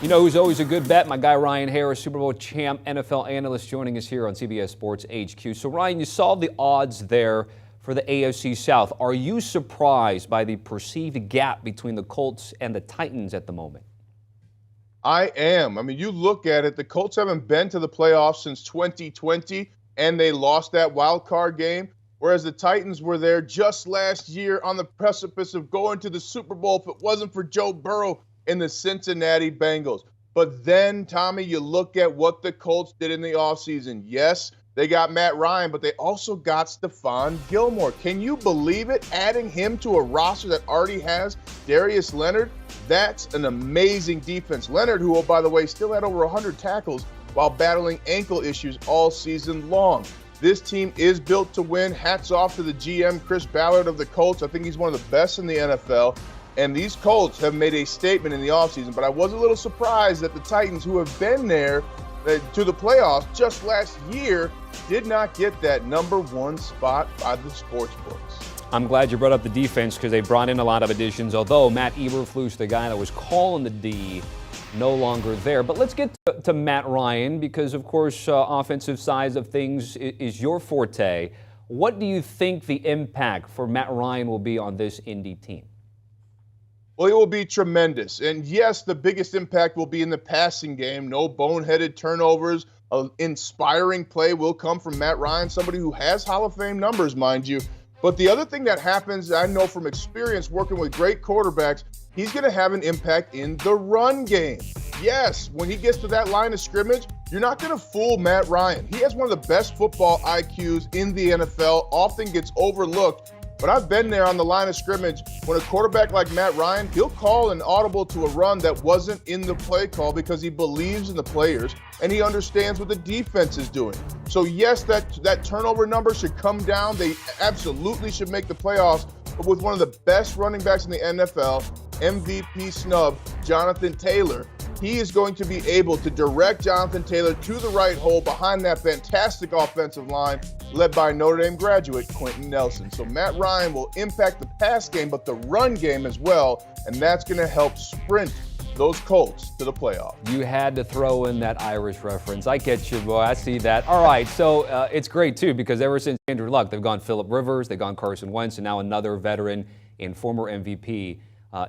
You know who's always a good bet? My guy Ryan Harris, Super Bowl champ, NFL analyst, joining us here on CBS Sports HQ. So Ryan, you saw the odds there for the AFC South. Are you surprised by the perceived gap between the Colts and the Titans at the moment? I am. I mean, you look at it, the Colts haven't been to the playoffs since 2020, and they lost that wild card game, whereas the Titans were there just last year on the precipice of going to the Super Bowl if it wasn't for Joe Burrow and the Cincinnati Bengals. But then, Tommy, you look at what the Colts did in the offseason. Yes, they got Matt Ryan, but they also got Stephon Gilmore. Can you believe it? Adding him to a roster that already has Darius Leonard, that's an amazing defense. Leonard, who, oh, by the way, still had over 100 tackles while battling ankle issues all season long. This team is built to win. Hats off to the GM, Chris Ballard of the Colts. I think he's one of the best in the NFL. And these Colts have made a statement in the offseason. But I was a little surprised that the Titans, who have been there to the playoffs just last year, did not get that number one spot by the sports books. I'm glad you brought up the defense because they brought in a lot of additions, although Matt Eberflus, the guy that was calling the D, no longer there. But let's get to Matt Ryan because, of course, offensive side of things is your forte. What do you think the impact for Matt Ryan will be on this Indy team? Well, it will be tremendous. And yes, the biggest impact will be in the passing game. No boneheaded turnovers. An inspiring play will come from Matt Ryan, somebody who has Hall of Fame numbers, mind you. But the other thing that happens, I know from experience working with great quarterbacks, he's going to have an impact in the run game. Yes, when he gets to that line of scrimmage, you're not going to fool Matt Ryan. He has one of the best football IQs in the NFL, often gets overlooked. But I've been there on the line of scrimmage when a quarterback like Matt Ryan, he'll call an audible to a run that wasn't in the play call because he believes in the players and he understands what the defense is doing. So yes, that turnover number should come down. They absolutely should make the playoffs. But with one of the best running backs in the NFL, MVP snub, Jonathan Taylor, he is going to be able to direct Jonathan Taylor to the right hole behind that fantastic offensive line led by Notre Dame graduate Quentin Nelson. So Matt Ryan will impact the pass game, but the run game as well, and that's going to help sprint those Colts to the playoff. You had to throw in that Irish reference. I get you, boy. I see that. All right, so it's great, too, because ever since Andrew Luck, they've gone Phillip Rivers, they've gone Carson Wentz, and now another veteran and former MVP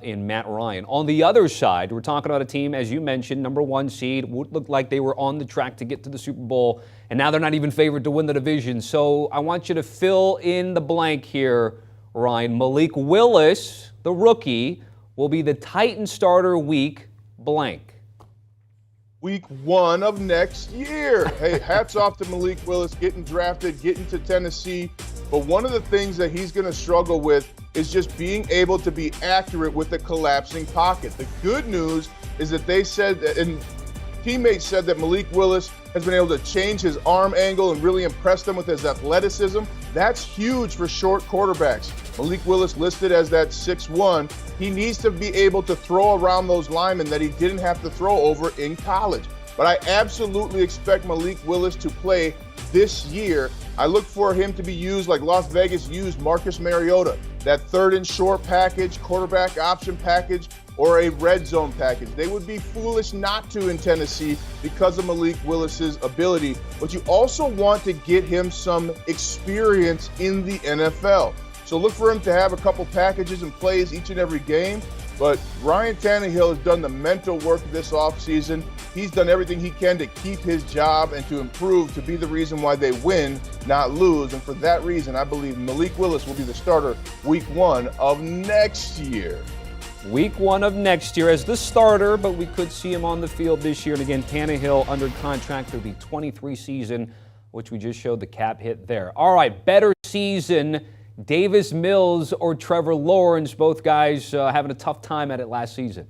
in Matt Ryan. On the other side, we're talking about a team, as you mentioned, number one seed, would look like they were on the track to get to the Super Bowl, and now they're not even favored to win the division. So I want you to fill in the blank here, Ryan. Malik Willis, the rookie, will be the Titans starter week blank. Week 1 of next year. Hey, hats off to Malik Willis getting drafted, getting to Tennessee. But one of the things that he's going to struggle with is just being able to be accurate with the collapsing pocket. The good news is that they said, and teammates said, that Malik Willis has been able to change his arm angle and really impress them with his athleticism. That's huge for short quarterbacks. Malik Willis listed as that 6'1". He needs to be able to throw around those linemen that he didn't have to throw over in college. But I absolutely expect Malik Willis to play this year. I look for him to be used like Las Vegas used Marcus Mariota, that third and short package, quarterback option package, or a red zone package. They would be foolish not to in Tennessee because of Malik Willis's ability. But you also want to get him some experience in the NFL. So look for him to have a couple packages and plays each and every game. But Ryan Tannehill has done the mental work this offseason. He's done everything he can to keep his job and to improve, to be the reason why they win, not lose. And for that reason, I believe Malik Willis will be the starter week 1 of next year. Week 1 of next year as the starter, but we could see him on the field this year. And again, Tannehill under contract for the 23 season, which we just showed the cap hit there. All right, better season, Davis Mills or Trevor Lawrence, both guys having a tough time at it last season.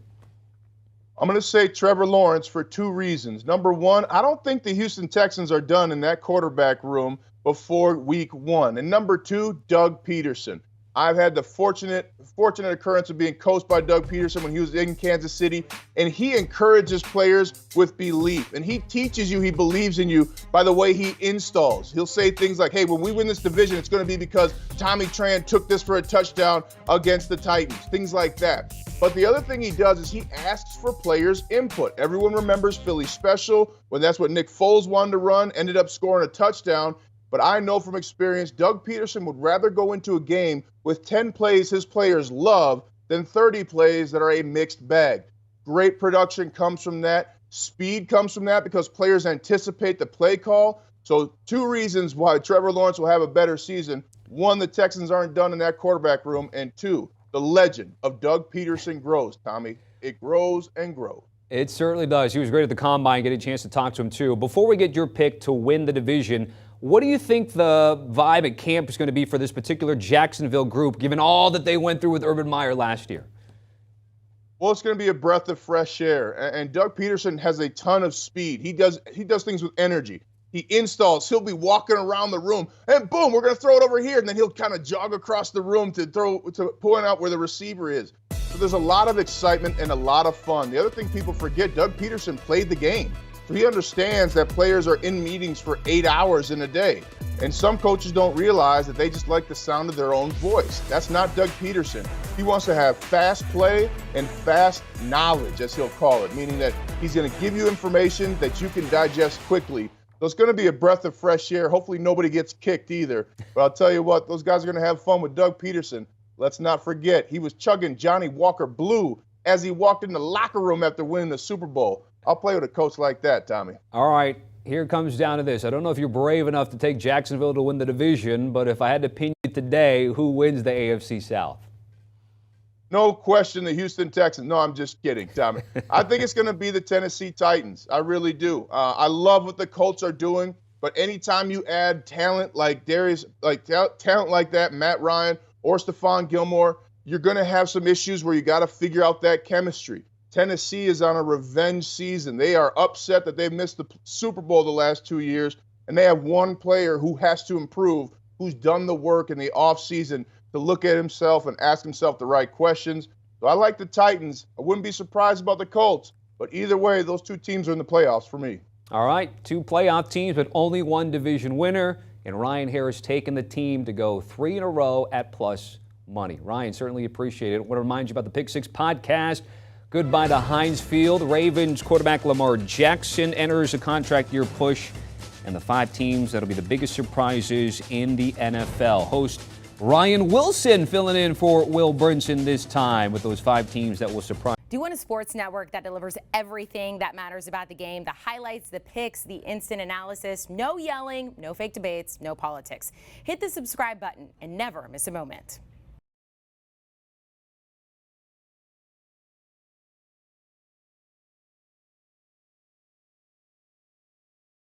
I'm going to say Trevor Lawrence for 2 reasons. Number 1, I don't think the Houston Texans are done in that quarterback room before week 1. And number 2, Doug Peterson. I've had the fortunate occurrence of being coached by Doug Peterson when he was in Kansas City, and he encourages players with belief, and he teaches you he believes in you by the way he installs. He'll say things like, hey, when we win this division, it's going to be because Tommy Tran took this for a touchdown against the Titans, things like that. But the other thing he does is he asks for players' input. Everyone remembers Philly Special, when that's what Nick Foles wanted to run, ended up scoring a touchdown. But I know from experience, Doug Peterson would rather go into a game with 10 plays his players love than 30 plays that are a mixed bag. Great production comes from that. Speed comes from that because players anticipate the play call. So 2 reasons why Trevor Lawrence will have a better season. 1, the Texans aren't done in that quarterback room. And 2, the legend of Doug Peterson grows, Tommy. It grows and grows. It certainly does. He was great at the Combine, getting a chance to talk to him too. Before we get your pick to win the division, what do you think the vibe at camp is going to be for this particular Jacksonville group, given all that they went through with Urban Meyer last year? Well, it's going to be a breath of fresh air. And Doug Peterson has a ton of speed. He does things with energy. He installs. He'll be walking around the room, and boom, we're going to throw it over here. And then he'll kind of jog across the room to point out where the receiver is. So there's a lot of excitement and a lot of fun. The other thing people forget, Doug Peterson played the game. So he understands that players are in meetings for 8 hours in a day. And some coaches don't realize that they just like the sound of their own voice. That's not Doug Peterson. He wants to have fast play and fast knowledge, as he'll call it, meaning that he's going to give you information that you can digest quickly. So it's going to be a breath of fresh air. Hopefully nobody gets kicked either. But I'll tell you what, those guys are going to have fun with Doug Peterson. Let's not forget, he was chugging Johnny Walker Blue as he walked in the locker room after winning the Super Bowl. I'll play with a coach like that, Tommy. All right, here it comes down to this. I don't know if you're brave enough to take Jacksonville to win the division, but if I had to pin you today, who wins the AFC South? No question, the Houston Texans. No, I'm just kidding, Tommy. I think it's going to be the Tennessee Titans. I really do. I love what the Colts are doing, but anytime you add talent like talent like that, Matt Ryan or Stephon Gilmore, you're going to have some issues where you got to figure out that chemistry. Tennessee is on a revenge season. They are upset that they've missed the Super Bowl the last 2 years, and they have one player who has to improve, who's done the work in the offseason to look at himself and ask himself the right questions. So I like the Titans. I wouldn't be surprised about the Colts, but either way, those 2 teams are in the playoffs for me. All right, 2 playoff teams, but only 1 division winner, and Ryan Harris taking the team to go 3 in a row at plus money. Ryan, certainly appreciate it. I want to remind you about the Pick 6 podcast. Goodbye to Heinz Field. Ravens quarterback Lamar Jackson enters a contract year push, and the 5 teams that'll be the biggest surprises in the NFL. Host Ryan Wilson filling in for Will Brinson this time with those 5 teams that will surprise. Do you want a sports network that delivers everything that matters about the game? The highlights, the picks, the instant analysis, no yelling, no fake debates, no politics. Hit the subscribe button and never miss a moment.